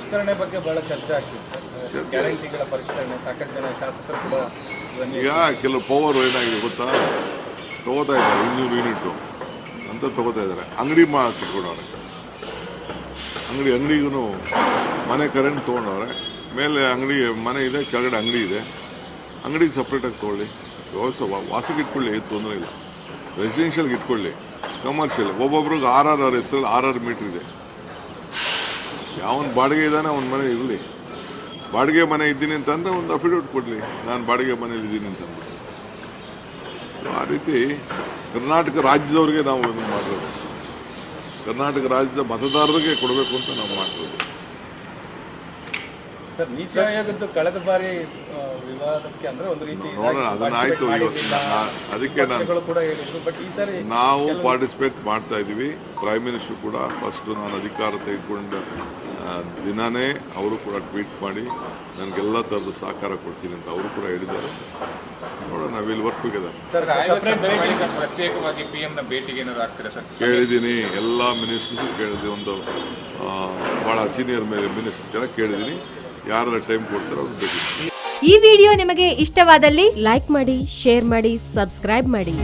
ಪರಿಷ್ಕರಣೆ ಬಗ್ಗೆ ಬಹಳ ಚರ್ಚೆ ಆಗ್ತಿದೆ ಸರ್. ಗ್ಯಾರಂಟಿಗಳ ಪರಿಷ್ಕರಣೆ ಸಾಕಷ್ಟು ಜನ ಶಾಸಕರು ಕೂಡ ಈಗ ಕೆಲವು ಪವರ್ ಏನಾಗಿದೆ ಗೊತ್ತಾ, ತಗೋತಾ ಇದ್ದಾರೆ 200 ಯೂನಿಟು ಅಂತ ತಗೋತಾ ಇದ್ದಾರೆ. ಅಂಗಡಿ ಕಟ್ಕೊಂಡವ್ರೆ, ಅಂಗಡಿಗೂ ಮನೆ ಕರೆಂಟ್ ತೊಗೊಂಡವ್ರೆ. ಮೇಲೆ ಅಂಗಡಿ ಮನೆ ಇದೆ, ಕೆಳಗಡೆ ಅಂಗಡಿ ಇದೆ. ಅಂಗಡಿಗೆ ಸಪ್ರೇಟಾಗಿ ತೊಗೊಳ್ಳಿ, ವ್ಯವಸ್ಥೆ ವಾಸಕ್ಕೆ ಇಟ್ಕೊಳ್ಳಿ, ಏನು ತೊಂದರೆ ಇಲ್ಲ. ರೆಸಿಡೆನ್ಷಿಯಲ್ಗೆ ಇಟ್ಕೊಳ್ಳಿ, ಕಮರ್ಷಿಯಲ್ ಒಬ್ಬೊಬ್ರಿಗೆ 6 ಹೆಸರಲ್ಲಿ 6 ಮೀಟ್ರ್ ಇದೆ. ಯಾವನ ಬಾಡಿಗೆ ಇದ್ದಾನೆ ಅವನ ಮನೆ ಇರಲಿ. ಬಾಡಿಗೆ ಮನೆ ಇದ್ದೀನಿ ಅಂತಂದ್ರೆ ಒಂದು ಅಫಿಡವಿಟ್ ಕೊಡಲಿ, ನಾನು ಬಾಡಿಗೆ ಮನೇಲಿ ಇದ್ದೀನಿ ಅಂತಂದು. ಆ ರೀತಿ ಕರ್ನಾಟಕ ರಾಜ್ಯದವ್ರಿಗೆ ನಾವು ಇದನ್ನು ಮಾಡಿರೋದು, ಕರ್ನಾಟಕ ರಾಜ್ಯದ ಮತದಾರರಿಗೆ ಕೊಡಬೇಕು ಅಂತ ನಾವು ಮಾಡಿರೋದು. ಸರ್, ನೀತಿ ಆಯೋಗದ್ದು ಕಳೆದ ಬಾರಿ ವಿವಾದಕ್ಕೆ ಅಂದ್ರೆ ಒಂದು ರೀತಿ ನೋಡೋಣ, ಅದನ್ನಾಯ್ತು. ಅದಕ್ಕೆ ನಾವು ಪಾರ್ಟಿಸಿಪೇಟ್ ಮಾಡ್ತಾ ಇದ್ದೀವಿ. ಪ್ರೈಮ್ ಮಿನಿಸ್ಟರ್ ಕೂಡ ಫಸ್ಟ್ ನಾನು ಅಧಿಕಾರ ತೆಗೆದುಕೊಂಡ ದಿನಾನೇ ಅವರು ಕೂಡ ಟ್ವೀಟ್ ಮಾಡಿ ನನಗೆಲ್ಲ ಥರದ ಸಹಕಾರ ಕೊಡ್ತೀನಿ ಅಂತ ಅವರು ಕೂಡ ಹೇಳಿದ್ದಾರೆ. ನೋಡೋಣ, ನಾವಿಲ್ಲಿ ವರ್ಕ್ ಟುಗೆದರ್. ಪ್ರತ್ಯೇಕವಾಗಿ PM ಭೇಟಿಗೆ ಏನಾದ್ರು ಆಗ್ತೀರಾ ಸರ್? ಕೇಳಿದ್ದೀನಿ, ಎಲ್ಲ ಮಿನಿಸ್ಟರ್ಸ್ ಕೇಳಿದ್ದೀನಿ. ಒಂದು ಭಾಳ ಸೀನಿಯರ್ ಮಿನಿಸ್ಟರ್ಸ್ಗೆಲ್ಲ ಕೇಳಿದ್ದೀನಿ. ಯಾರೆಲ್ಲ ಟೈಮ್ ಕೊಡ್ತಾರೆ ಅವ್ರು ಭೇಟಿ. ಈ ವಿಡಿಯೋ ನಿಮಗೆ ಇಷ್ಟವಾದಲ್ಲಿ ಲೈಕ್ ಮಾಡಿ, ಶೇರ್ ಮಾಡಿ, ಸಬ್ಸ್ಕ್ರೈಬ್ ಮಾಡಿ.